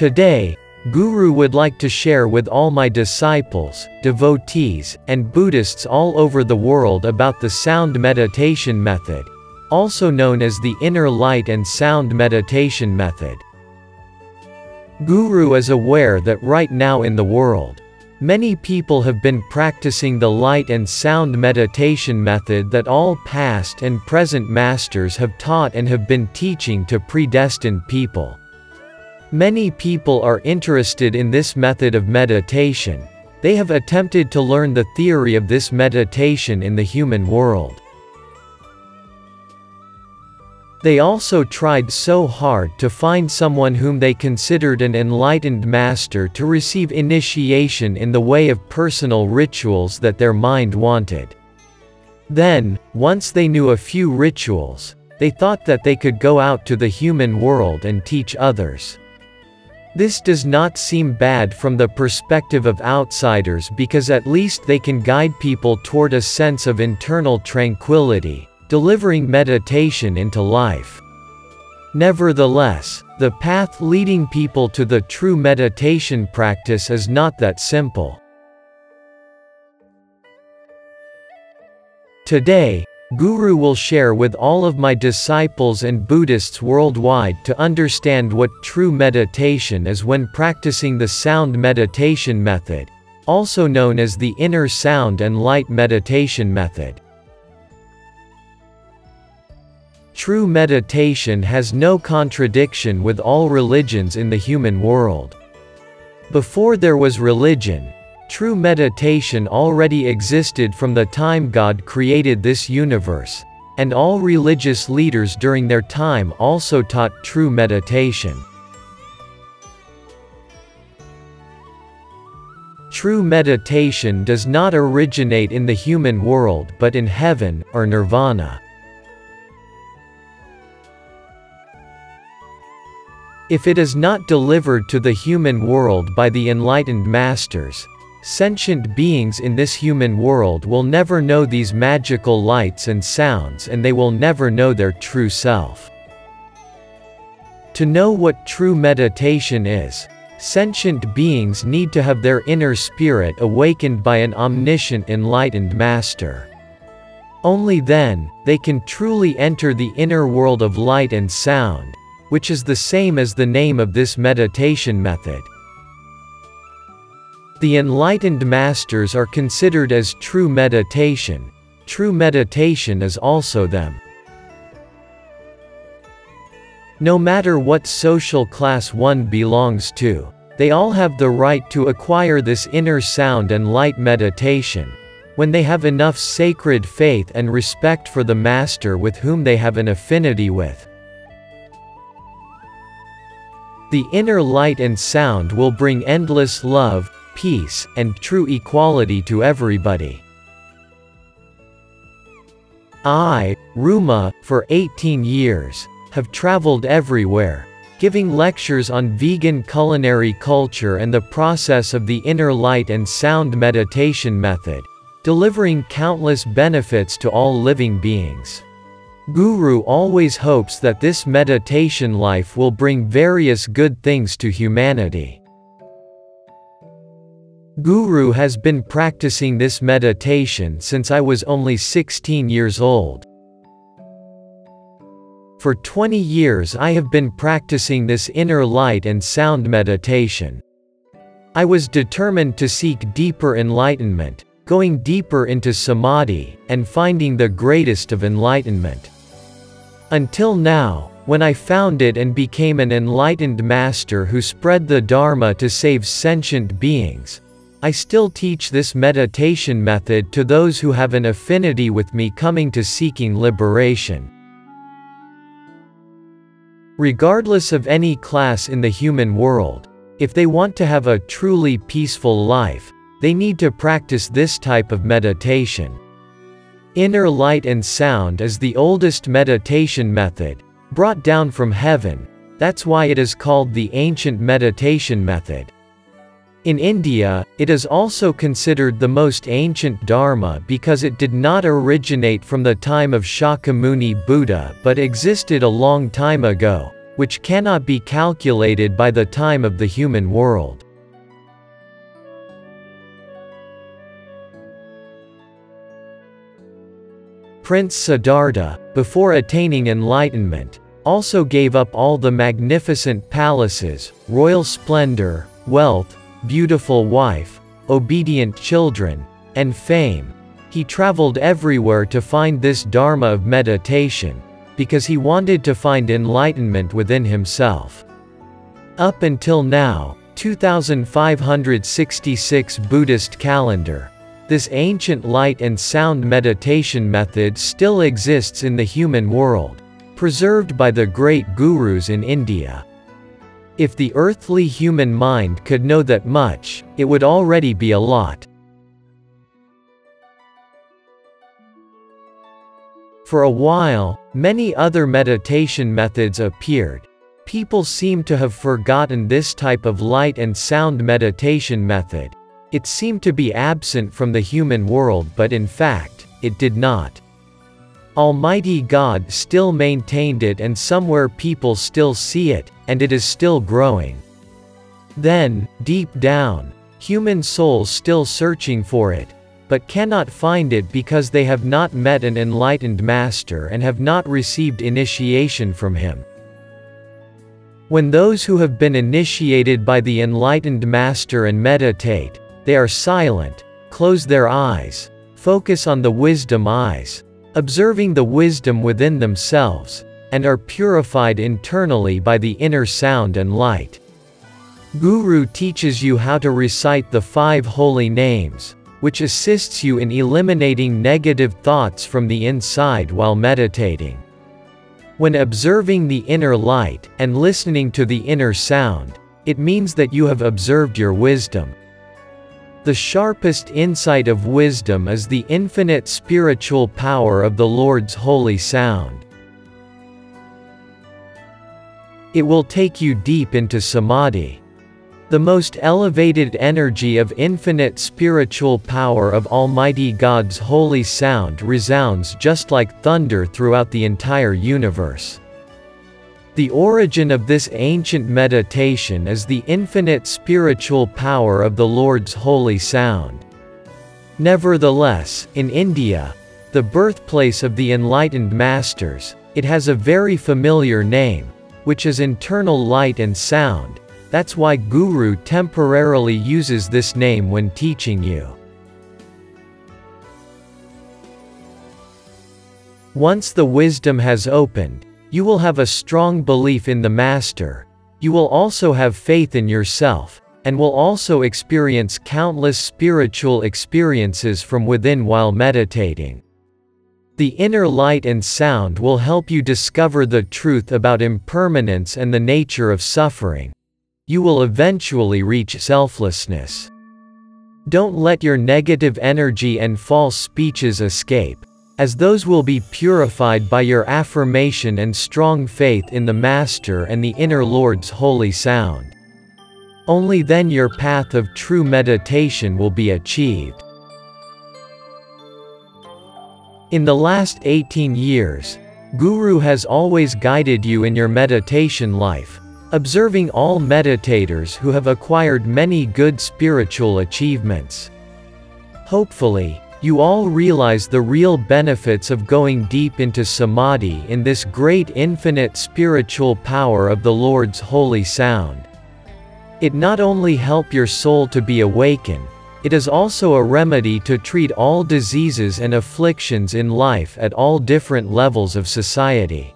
Today, Guru would like to share with all my disciples, devotees, and Buddhists all over the world about the sound meditation method, also known as the inner light and sound meditation method. Guru is aware that right now in the world, many people have been practicing the light and sound meditation method that all past and present masters have taught and have been teaching to predestined people. Many people are interested in this method of meditation. They have attempted to learn the theory of this meditation in the human world. They also tried so hard to find someone whom they considered an enlightened master to receive initiation in the way of personal rituals that their mind wanted. Then, once they knew a few rituals, they thought that they could go out to the human world and teach others. This does not seem bad from the perspective of outsiders because at least they can guide people toward a sense of internal tranquility, delivering meditation into life. Nevertheless, the path leading people to the true meditation practice is not that simple. Today, Guru will share with all of my disciples and Buddhists worldwide to understand what true meditation is when practicing the sound meditation method, also known as the inner sound and light meditation method. True meditation has no contradiction with all religions in the human world. Before there was religion, true meditation already existed from the time God created this universe, and all religious leaders during their time also taught true meditation. True meditation does not originate in the human world but in heaven, or nirvana. If it is not delivered to the human world by the enlightened masters, sentient beings in this human world will never know these magical lights and sounds, and they will never know their true self. To know what true meditation is, sentient beings need to have their inner spirit awakened by an omniscient enlightened master. Only then, they can truly enter the inner world of light and sound, which is the same as the name of this meditation method. The enlightened masters are considered as true meditation. True meditation is also them. No matter what social class one belongs to, they all have the right to acquire this inner sound and light meditation, when they have enough sacred faith and respect for the master with whom they have an affinity with. The inner light and sound will bring endless love, peace, and true equality to everybody. I, Ruma, for 18 years, have traveled everywhere, giving lectures on vegan culinary culture and the process of the inner light and sound meditation method, delivering countless benefits to all living beings. Guru always hopes that this meditation life will bring various good things to humanity. Guru has been practicing this meditation since I was only 16 years old. For 20 years I have been practicing this inner light and sound meditation. I was determined to seek deeper enlightenment, going deeper into samadhi, and finding the greatest of enlightenment. Until now, when I found it and became an enlightened master who spread the Dharma to save sentient beings, I still teach this meditation method to those who have an affinity with me coming to seeking liberation. Regardless of any class in the human world, if they want to have a truly peaceful life, they need to practice this type of meditation. Inner light and sound is the oldest meditation method, brought down from heaven. That's why it is called the ancient meditation method. In India, it is also considered the most ancient Dharma because it did not originate from the time of Shakyamuni Buddha but existed a long time ago, which cannot be calculated by the time of the human world. Prince Siddhartha, before attaining enlightenment, also gave up all the magnificent palaces, royal splendor, wealth, beautiful wife, obedient children, and fame. He traveled everywhere to find this Dharma of meditation, because he wanted to find enlightenment within himself. Up until now, 2566 Buddhist calendar, this ancient light and sound meditation method still exists in the human world, preserved by the great gurus in India. If the earthly human mind could know that much, it would already be a lot. For a while, many other meditation methods appeared. People seem to have forgotten this type of light and sound meditation method. It seemed to be absent from the human world, but in fact, it did not. Almighty God still maintained it, and somewhere people still see it, and it is still growing. Then, deep down, human souls still searching for it, but cannot find it because they have not met an enlightened master and have not received initiation from him. When those who have been initiated by the enlightened master and meditate, they are silent, close their eyes, focus on the wisdom eyes, observing the wisdom within themselves, and are purified internally by the inner sound and light. Guru teaches you how to recite the 5 holy names, which assists you in eliminating negative thoughts from the inside while meditating. When observing the inner light and listening to the inner sound, it means that you have observed your wisdom. The sharpest insight of wisdom is the infinite spiritual power of the Lord's holy sound. It will take you deep into samadhi. The most elevated energy of infinite spiritual power of Almighty God's holy sound resounds just like thunder throughout the entire universe. The origin of this ancient meditation is the infinite spiritual power of the Lord's holy sound. Nevertheless, in India, the birthplace of the enlightened masters, it has a very familiar name, which is internal light and sound. That's why Guru temporarily uses this name when teaching you. Once the wisdom has opened, you will have a strong belief in the Master. You will also have faith in yourself, and will also experience countless spiritual experiences from within while meditating. The inner light and sound will help you discover the truth about impermanence and the nature of suffering. You will eventually reach selflessness. Don't let your negative energy and false speeches escape, as those will be purified by your affirmation and strong faith in the Master and the inner Lord's holy sound. Only then your path of true meditation will be achieved. In the last 18 years, Guru has always guided you in your meditation life, observing all meditators who have acquired many good spiritual achievements. Hopefully, you all realize the real benefits of going deep into samadhi in this great infinite spiritual power of the Lord's holy sound. It not only helps your soul to be awakened, it is also a remedy to treat all diseases and afflictions in life at all different levels of society.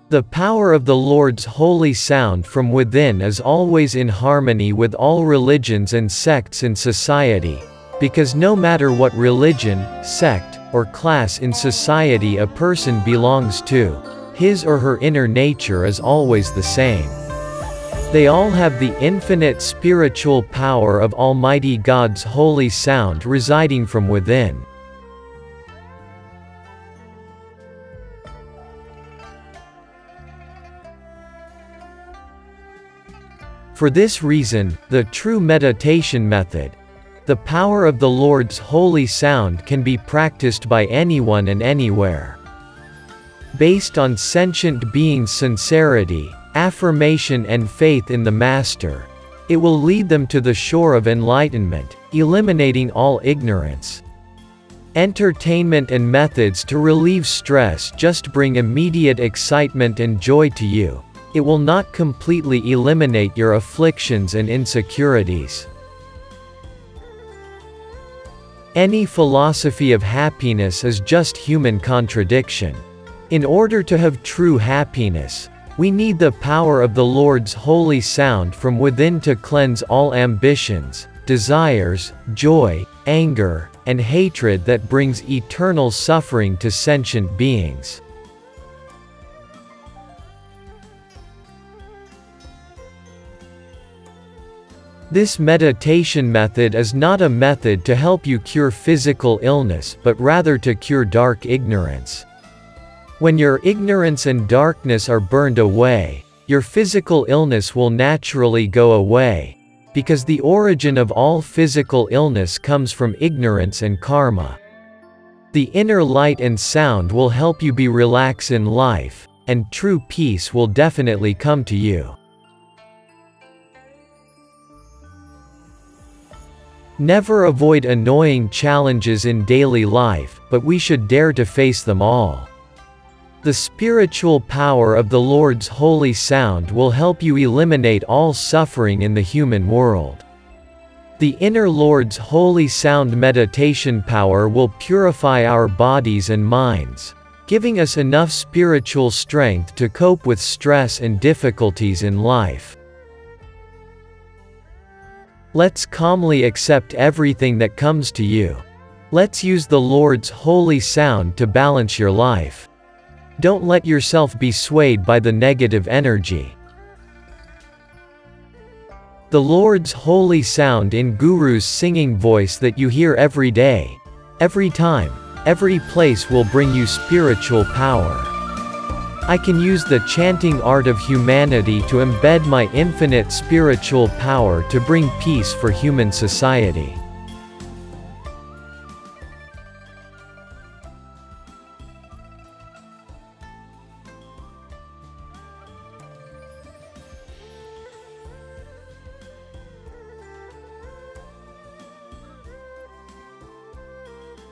The power of the Lord's holy sound from within is always in harmony with all religions and sects in society, because no matter what religion, sect, or class in society a person belongs to, his or her inner nature is always the same. They all have the infinite spiritual power of Almighty God's holy sound residing from within. For this reason, the true meditation method, the power of the Lord's holy sound, can be practiced by anyone and anywhere. Based on sentient beings' sincerity, affirmation and faith in the Master, it will lead them to the shore of enlightenment, eliminating all ignorance. Entertainment and methods to relieve stress just bring immediate excitement and joy to you. It will not completely eliminate your afflictions and insecurities. Any philosophy of happiness is just human contradiction. In order to have true happiness, we need the power of the Lord's holy sound from within to cleanse all ambitions, desires, joy, anger, and hatred that brings eternal suffering to sentient beings. This meditation method is not a method to help you cure physical illness but rather to cure dark ignorance. When your ignorance and darkness are burned away, your physical illness will naturally go away, because the origin of all physical illness comes from ignorance and karma. The inner light and sound will help you be relaxed in life, and true peace will definitely come to you. Never avoid annoying challenges in daily life, but we should dare to face them all. The spiritual power of the Lord's holy sound will help you eliminate all suffering in the human world. The inner Lord's holy sound meditation power will purify our bodies and minds, giving us enough spiritual strength to cope with stress and difficulties in life. Let's calmly accept everything that comes to you. Let's use the Lord's holy sound to balance your life. Don't let yourself be swayed by the negative energy. The Lord's holy sound in Guru's singing voice that you hear every day, every time, every place will bring you spiritual power. I can use the chanting art of humanity to embed my infinite spiritual power to bring peace for human society.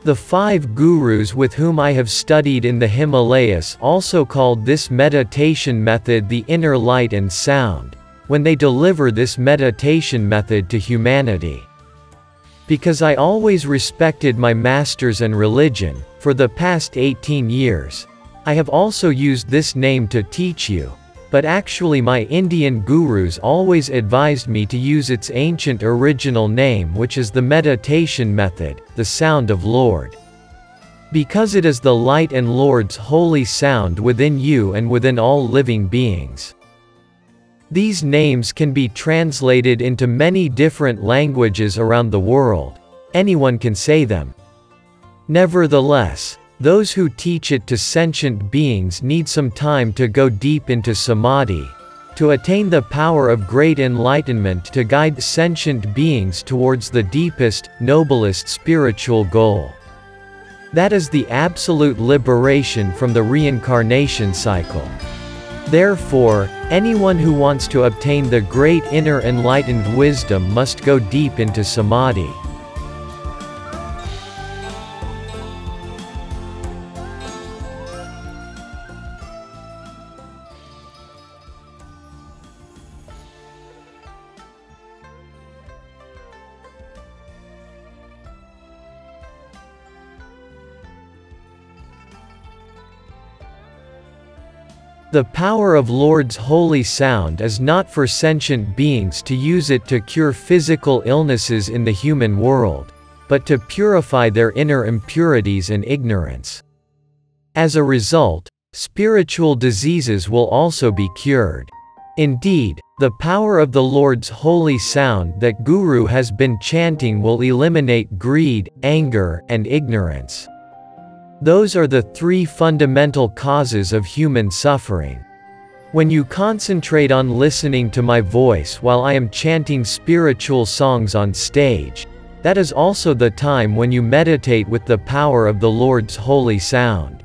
The 5 gurus with whom I have studied in the Himalayas also called this meditation method the inner light and sound, when they deliver this meditation method to humanity. Because I always respected my masters and religion, for the past 18 years, I have also used this name to teach you, but actually my Indian gurus always advised me to use its ancient original name, which is the meditation method, the sound of Lord. Because it is the light and Lord's holy sound within you and within all living beings. These names can be translated into many different languages around the world. Anyone can say them. Nevertheless, those who teach it to sentient beings need some time to go deep into samadhi, to attain the power of great enlightenment to guide sentient beings towards the deepest, noblest spiritual goal. That is the absolute liberation from the reincarnation cycle. Therefore, anyone who wants to obtain the great inner enlightened wisdom must go deep into samadhi. The power of Lord's holy sound is not for sentient beings to use it to cure physical illnesses in the human world, but to purify their inner impurities and ignorance. As a result, spiritual diseases will also be cured. Indeed, the power of the Lord's holy sound that Guru has been chanting will eliminate greed, anger, and ignorance. Those are the three fundamental causes of human suffering. When you concentrate on listening to my voice while I am chanting spiritual songs on stage, that is also the time when you meditate with the power of the Lord's holy sound.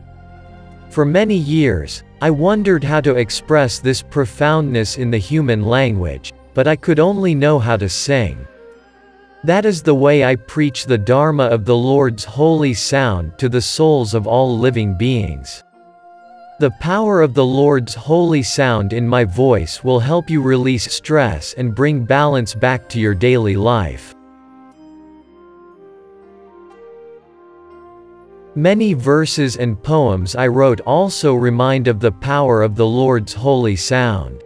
For many years, I wondered how to express this profoundness in the human language, but I could only know how to sing. That is the way I preach the Dharma of the Lord's holy sound to the souls of all living beings. The power of the Lord's holy sound in my voice will help you release stress and bring balance back to your daily life. Many verses and poems I wrote also remind of the power of the Lord's holy sound.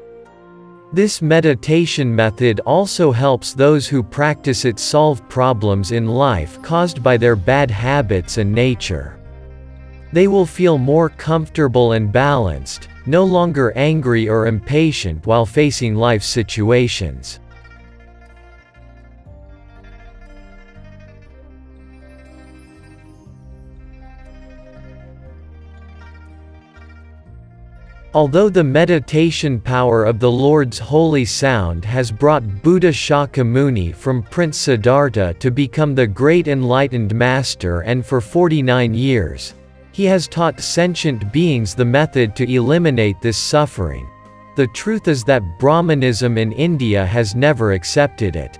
This meditation method also helps those who practice it solve problems in life caused by their bad habits and nature. They will feel more comfortable and balanced, no longer angry or impatient while facing life situations. Although the meditation power of the Lord's holy sound has brought Buddha Shakyamuni from Prince Siddhartha to become the great enlightened master, and for 49 years, he has taught sentient beings the method to eliminate this suffering, the truth is that Brahmanism in India has never accepted it.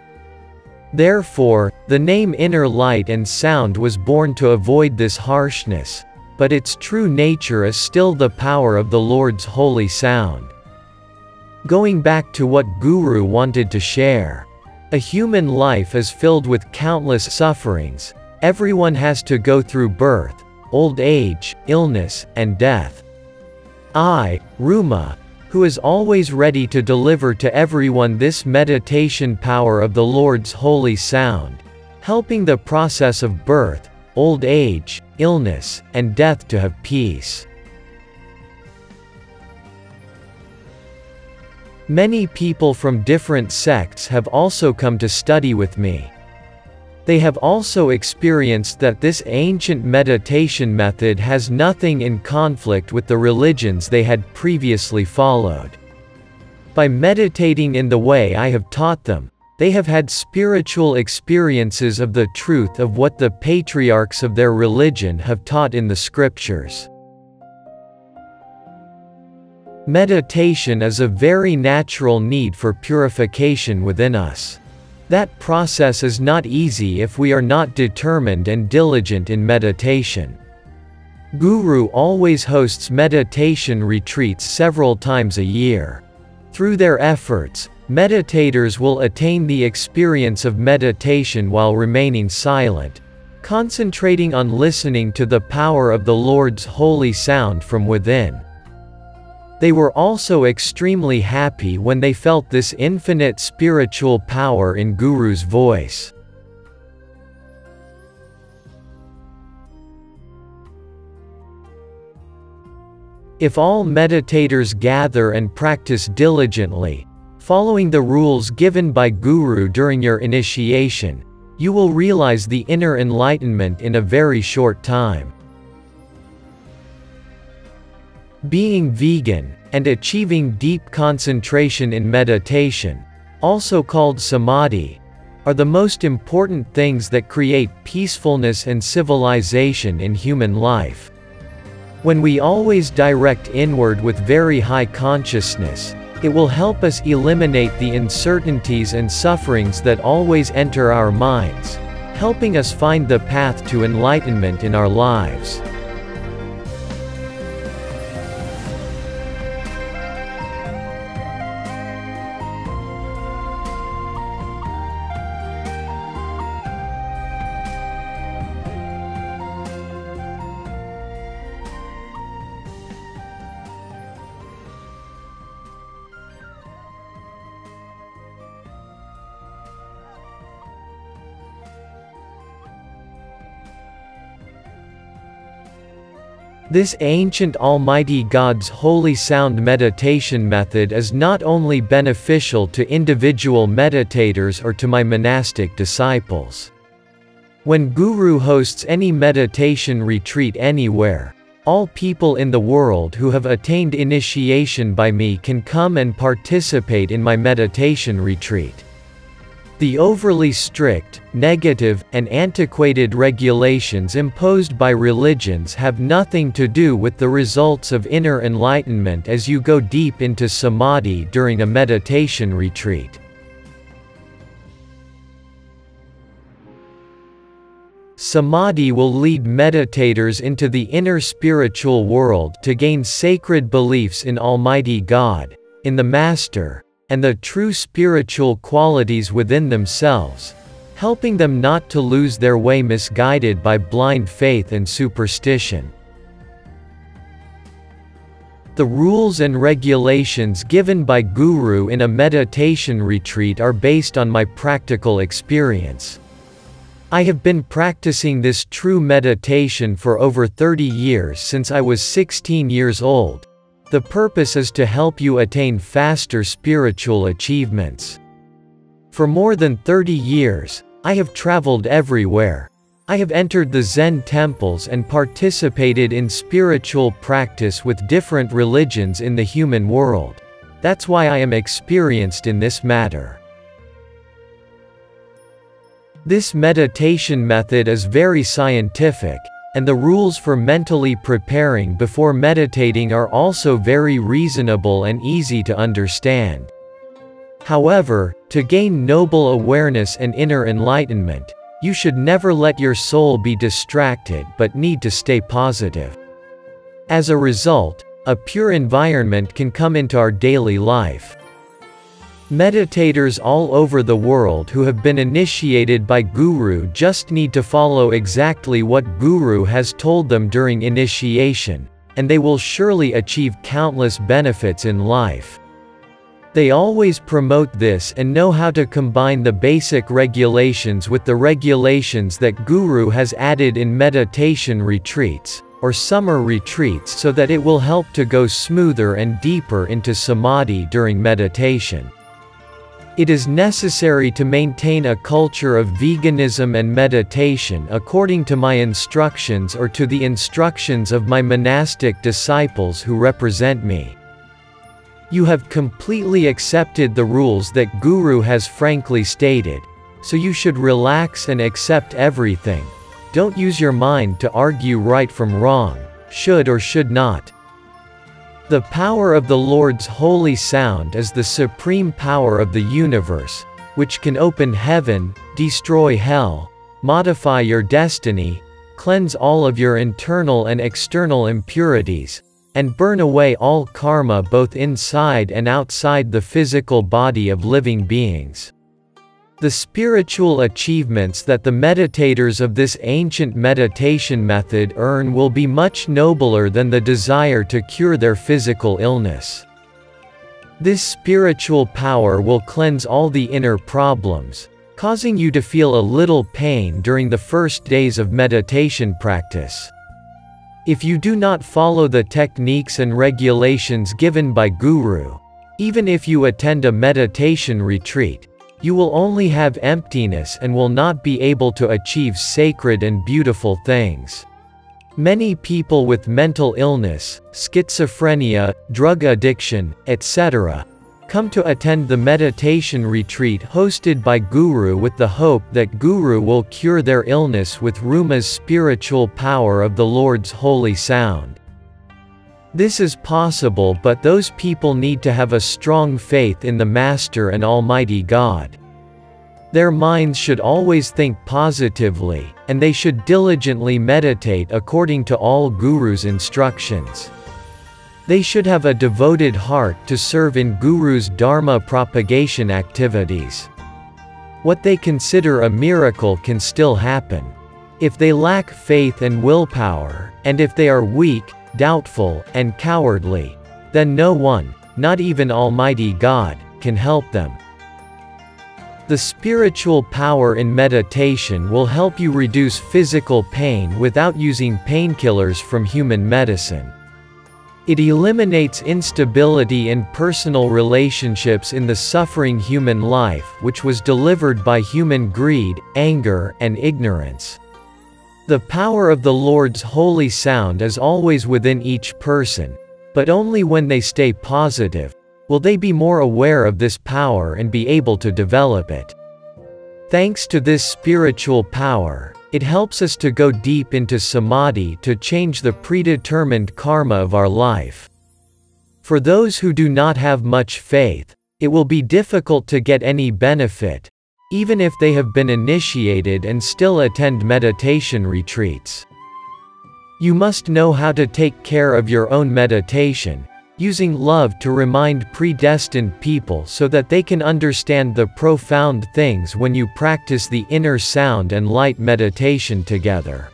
Therefore, the name Inner Light and Sound was born to avoid this harshness, but its true nature is still the power of the Lord's holy sound. Going back to what Guru wanted to share. A human life is filled with countless sufferings. Everyone has to go through birth, old age, illness, and death. I, Ruma, who is always ready to deliver to everyone this meditation power of the Lord's holy sound, helping the process of birth, old age, illness, and death to have peace. Many people from different sects have also come to study with me. They have also experienced that this ancient meditation method has nothing in conflict with the religions they had previously followed. By meditating in the way I have taught them, they have had spiritual experiences of the truth of what the patriarchs of their religion have taught in the scriptures. Meditation is a very natural need for purification within us. That process is not easy if we are not determined and diligent in meditation. Guru always hosts meditation retreats several times a year. Through their efforts, meditators will attain the experience of meditation while remaining silent, concentrating on listening to the power of the Lord's holy sound from within. They were also extremely happy when they felt this infinite spiritual power in Guru's voice. If all meditators gather and practice diligently, following the rules given by Guru during your initiation, you will realize the inner enlightenment in a very short time. Being vegan, and achieving deep concentration in meditation, also called samadhi, are the most important things that create peacefulness and civilization in human life. When we always direct inward with very high consciousness, it will help us eliminate the uncertainties and sufferings that always enter our minds, helping us find the path to enlightenment in our lives. This ancient Almighty God's holy sound meditation method is not only beneficial to individual meditators or to my monastic disciples. When Guru hosts any meditation retreat anywhere, all people in the world who have attained initiation by me can come and participate in my meditation retreat. The overly strict, negative, and antiquated regulations imposed by religions have nothing to do with the results of inner enlightenment as you go deep into samadhi during a meditation retreat. Samadhi will lead meditators into the inner spiritual world to gain sacred beliefs in Almighty God, in the Master, and the true spiritual qualities within themselves, helping them not to lose their way misguided by blind faith and superstition. The rules and regulations given by Guru in a meditation retreat are based on my practical experience. I have been practicing this true meditation for over 30 years since I was 16 years old. The purpose is to help you attain faster spiritual achievements. For more than 30 years, I have traveled everywhere. I have entered the Zen temples and participated in spiritual practice with different religions in the human world. That's why I am experienced in this matter. This meditation method is very scientific, and the rules for mentally preparing before meditating are also very reasonable and easy to understand. However, to gain noble awareness and inner enlightenment, you should never let your soul be distracted but need to stay positive. As a result, a pure environment can come into our daily life. Meditators all over the world who have been initiated by Guru just need to follow exactly what Guru has told them during initiation, and they will surely achieve countless benefits in life. They always promote this and know how to combine the basic regulations with the regulations that Guru has added in meditation retreats, or summer retreats, so that it will help to go smoother and deeper into samadhi during meditation. It is necessary to maintain a culture of veganism and meditation according to my instructions or to the instructions of my monastic disciples who represent me. You have completely accepted the rules that Guru has frankly stated, so you should relax and accept everything. Don't use your mind to argue right from wrong, should or should not. The power of the Lord's holy sound is the supreme power of the universe, which can open heaven, destroy hell, modify your destiny, cleanse all of your internal and external impurities, and burn away all karma both inside and outside the physical body of living beings. The spiritual achievements that the meditators of this ancient meditation method earn will be much nobler than the desire to cure their physical illness. This spiritual power will cleanse all the inner problems, causing you to feel a little pain during the first days of meditation practice. If you do not follow the techniques and regulations given by Guru, even if you attend a meditation retreat, you will only have emptiness and will not be able to achieve sacred and beautiful things. Many people with mental illness, schizophrenia, drug addiction, etc., come to attend the meditation retreat hosted by Guru with the hope that Guru will cure their illness with Ruma's spiritual power of the Lord's holy sound. This is possible, but those people need to have a strong faith in the Master and Almighty God. Their minds should always think positively, and they should diligently meditate according to all Guru's instructions. They should have a devoted heart to serve in Guru's Dharma propagation activities. What they consider a miracle can still happen. If they lack faith and willpower, and if they are weak, doubtful, and cowardly, then no one, not even Almighty God, can help them. The spiritual power in meditation will help you reduce physical pain without using painkillers from human medicine. It eliminates instability in personal relationships in the suffering human life which was delivered by human greed, anger, and ignorance. The power of the Lord's holy sound is always within each person, but only when they stay positive will they be more aware of this power and be able to develop it. Thanks to this spiritual power, it helps us to go deep into samadhi to change the predetermined karma of our life. For those who do not have much faith, it will be difficult to get any benefit, even if they have been initiated and still attend meditation retreats. You must know how to take care of your own meditation, using love to remind predestined people so that they can understand the profound things when you practice the inner sound and light meditation together.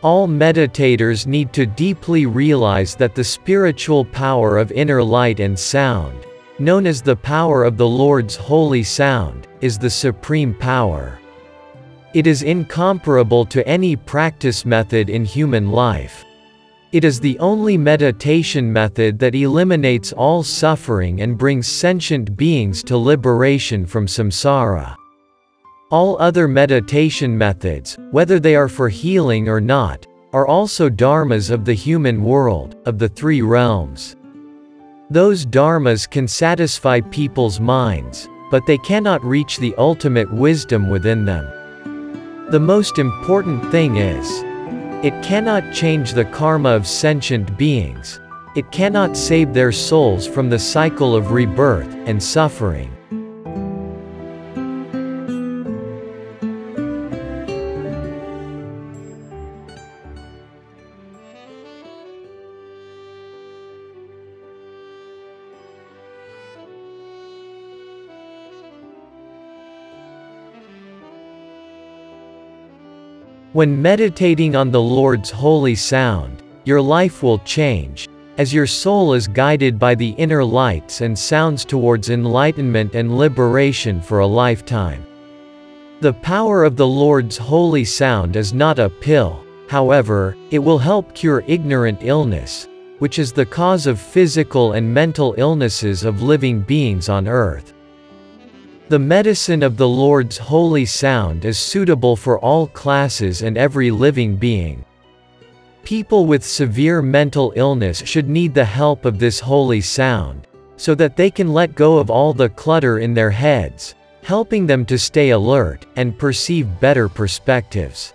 All meditators need to deeply realize that the spiritual power of inner light and sound, known as the power of the Lord's holy sound, is the supreme power. It is incomparable to any practice method in human life. It is the only meditation method that eliminates all suffering and brings sentient beings to liberation from samsara. All other meditation methods, whether they are for healing or not, are also dharmas of the human world, of the three realms. Those dharmas can satisfy people's minds, but they cannot reach the ultimate wisdom within them. The most important thing is, it cannot change the karma of sentient beings. It cannot save their souls from the cycle of rebirth and suffering. When meditating on the Lord's holy sound, your life will change, as your soul is guided by the inner lights and sounds towards enlightenment and liberation for a lifetime. The power of the Lord's holy sound is not a pill, however, it will help cure ignorant illness, which is the cause of physical and mental illnesses of living beings on earth. The medicine of the Lord's holy sound is suitable for all classes and every living being. People with severe mental illness should need the help of this holy sound, so that they can let go of all the clutter in their heads, helping them to stay alert and perceive better perspectives.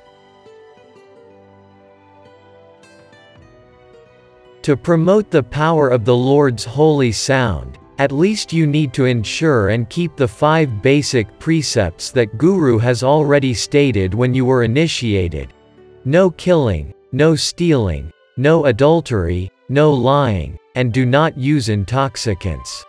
To promote the power of the Lord's holy sound, at least you need to ensure and keep the 5 basic precepts that Guru has already stated when you were initiated. No killing, no stealing, no adultery, no lying, and do not use intoxicants.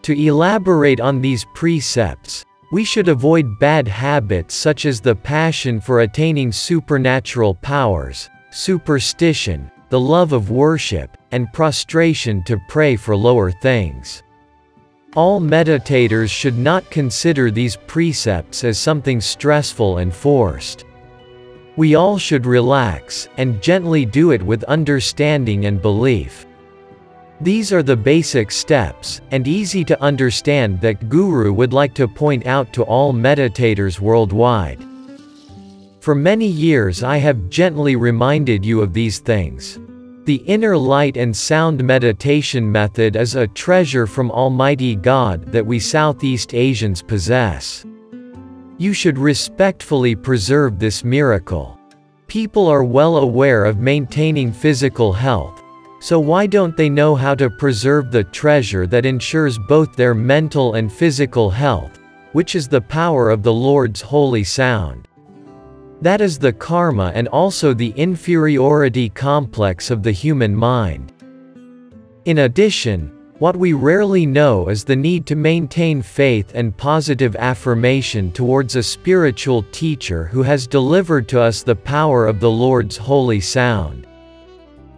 To elaborate on these precepts, we should avoid bad habits such as the passion for attaining supernatural powers, superstition, the love of worship, and prostration to pray for lower things. All meditators should not consider these precepts as something stressful and forced. We all should relax, and gently do it with understanding and belief. These are the basic steps, and easy to understand that Guru would like to point out to all meditators worldwide. For many years I have gently reminded you of these things. The inner light and sound meditation method is a treasure from Almighty God that we Southeast Asians possess. You should respectfully preserve this miracle. People are well aware of maintaining physical health, So why don't they know how to preserve the treasure that ensures both their mental and physical health, which is the power of the Lord's holy sound? That is the karma and also the inferiority complex of the human mind. In addition, what we rarely know is the need to maintain faith and positive affirmation towards a spiritual teacher who has delivered to us the power of the Lord's holy sound.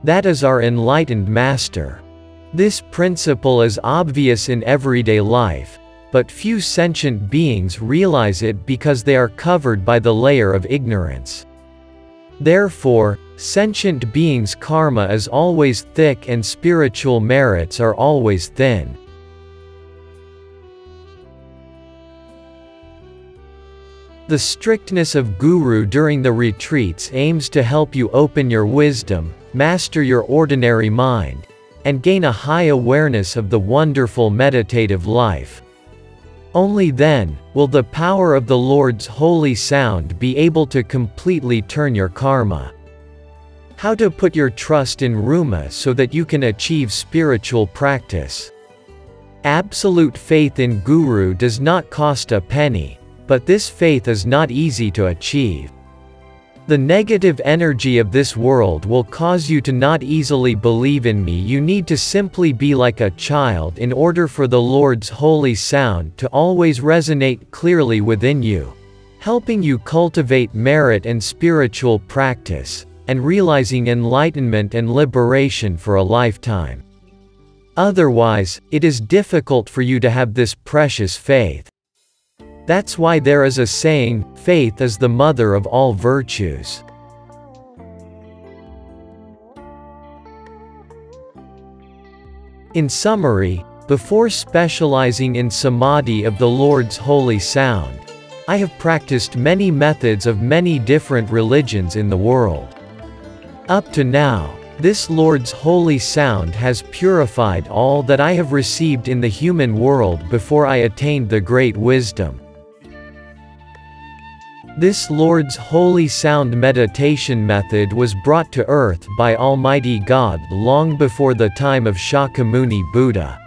That is our enlightened master. This principle is obvious in everyday life, but few sentient beings realize it because they are covered by the layer of ignorance. Therefore, sentient beings' karma is always thick and spiritual merits are always thin. The strictness of Guru during the retreats aims to help you open your wisdom, master your ordinary mind, and gain a high awareness of the wonderful meditative life. Only then will the power of the Lord's holy sound be able to completely turn your karma. How to put your trust in Ruma so that you can achieve spiritual practice. Absolute faith in Guru does not cost a penny, but this faith is not easy to achieve. The negative energy of this world will cause you to not easily believe in me. You need to simply be like a child in order for the Lord's holy sound to always resonate clearly within you, helping you cultivate merit and spiritual practice, and realizing enlightenment and liberation for a lifetime. Otherwise, it is difficult for you to have this precious faith. That's why there is a saying, faith is the mother of all virtues. In summary, before specializing in samadhi of the Lord's holy sound, I have practiced many methods of many different religions in the world. Up to now, this Lord's holy sound has purified all that I have received in the human world before I attained the great wisdom. This Lord's holy sound meditation method was brought to earth by Almighty God long before the time of Shakyamuni Buddha.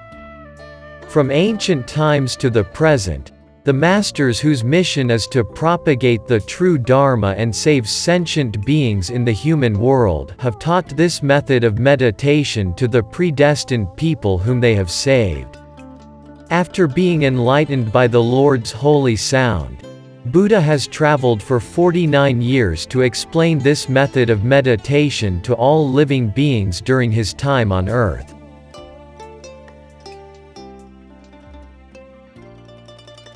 From ancient times to the present, the masters whose mission is to propagate the true Dharma and save sentient beings in the human world have taught this method of meditation to the predestined people whom they have saved. After being enlightened by the Lord's holy sound, Buddha has traveled for 49 years to explain this method of meditation to all living beings during his time on earth.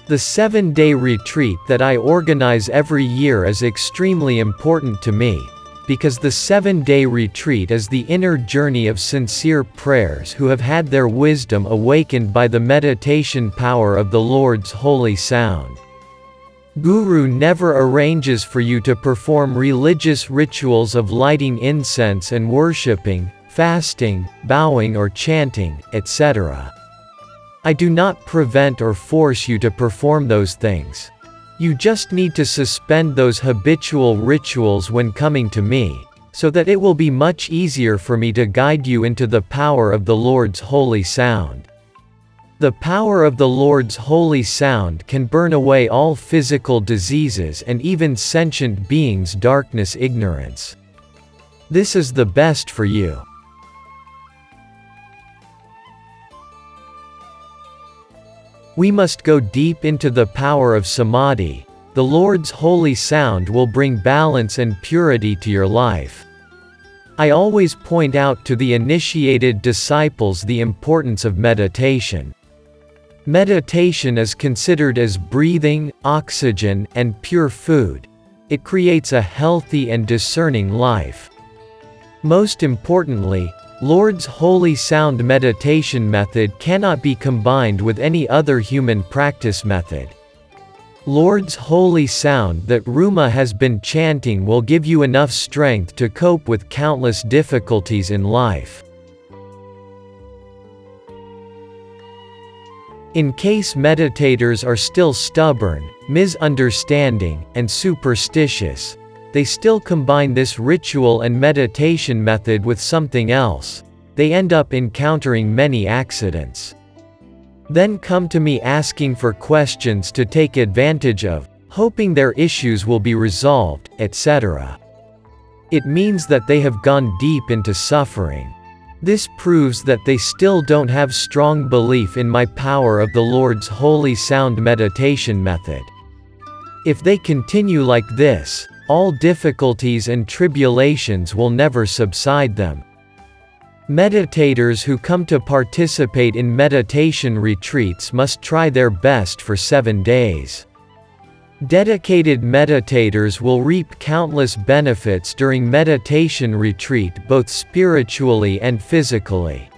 The 7-day retreat that I organize every year is extremely important to me, because the 7-day retreat is the inner journey of sincere prayers who have had their wisdom awakened by the meditation power of the Lord's holy sound. Guru never arranges for you to perform religious rituals of lighting incense and worshipping, fasting, bowing or chanting, etc. I do not prevent or force you to perform those things. You just need to suspend those habitual rituals when coming to me, so that it will be much easier for me to guide you into the power of the Lord's holy sound. The power of the Lord's holy sound can burn away all physical diseases and even sentient beings' darkness ignorance. This is the best for you. We must go deep into the power of samadhi. The Lord's holy sound will bring balance and purity to your life. I always point out to the initiated disciples the importance of meditation. Meditation is considered as breathing, oxygen, and pure food. It creates a healthy and discerning life. Most importantly, Lord's holy sound meditation method cannot be combined with any other human practice method. Lord's holy sound that Ruma has been chanting will give you enough strength to cope with countless difficulties in life. In case meditators are still stubborn, misunderstanding, and superstitious, they still combine this ritual and meditation method with something else. they end up encountering many accidents. Then come to me asking for questions to take advantage of, hoping their issues will be resolved, etc. It means that they have gone deep into suffering. This proves that they still don't have strong belief in my power of the Lord's holy sound meditation method. If they continue like this, all difficulties and tribulations will never subside them. Meditators who come to participate in meditation retreats must try their best for 7 days. Dedicated meditators will reap countless benefits during meditation retreat, both spiritually and physically.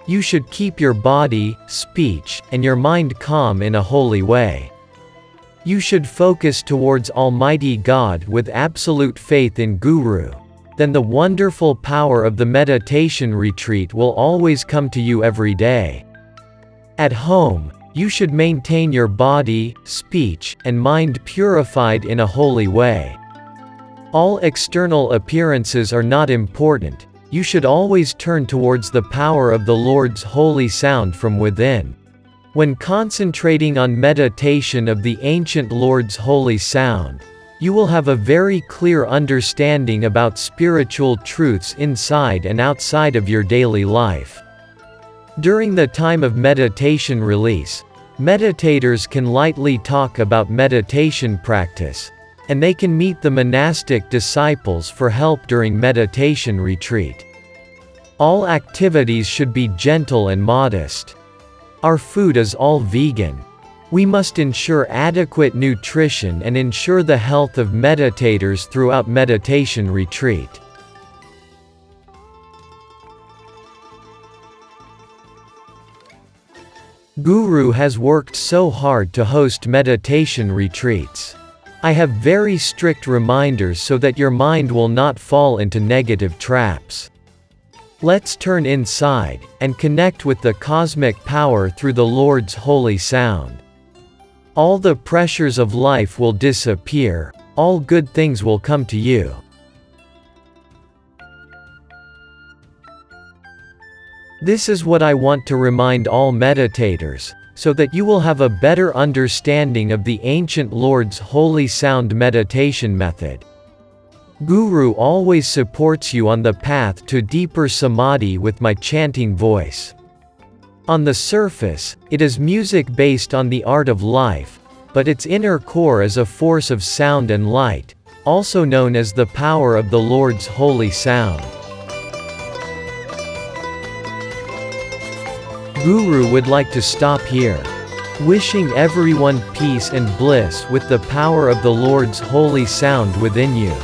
You should keep your body, speech, and your mind calm in a holy way. You should focus towards Almighty God with absolute faith in Guru. Then the wonderful power of the meditation retreat will always come to you every day. At home, you should maintain your body, speech, and mind purified in a holy way. All external appearances are not important. You should always turn towards the power of the Lord's holy sound from within. When concentrating on meditation of the ancient Lord's holy sound, you will have a very clear understanding about spiritual truths inside and outside of your daily life. During the time of meditation release, meditators can lightly talk about meditation practice, and they can meet the monastic disciples for help during meditation retreat. All activities should be gentle and modest. Our food is all vegan. We must ensure adequate nutrition and ensure the health of meditators throughout meditation retreat. Guru has worked so hard to host meditation retreats. I have very strict reminders so that your mind will not fall into negative traps. Let's turn inside, and connect with the cosmic power through the Lord's holy sound. All the pressures of life will disappear, all good things will come to you. This is what I want to remind all meditators, so that you will have a better understanding of the ancient Lord's holy sound meditation method. Guru always supports you on the path to deeper samadhi with my chanting voice. On the surface, it is music based on the art of life, but its inner core is a force of sound and light, also known as the power of the Lord's holy sound. Guru would like to stop here. Wishing everyone peace and bliss with the power of the Lord's holy sound within you.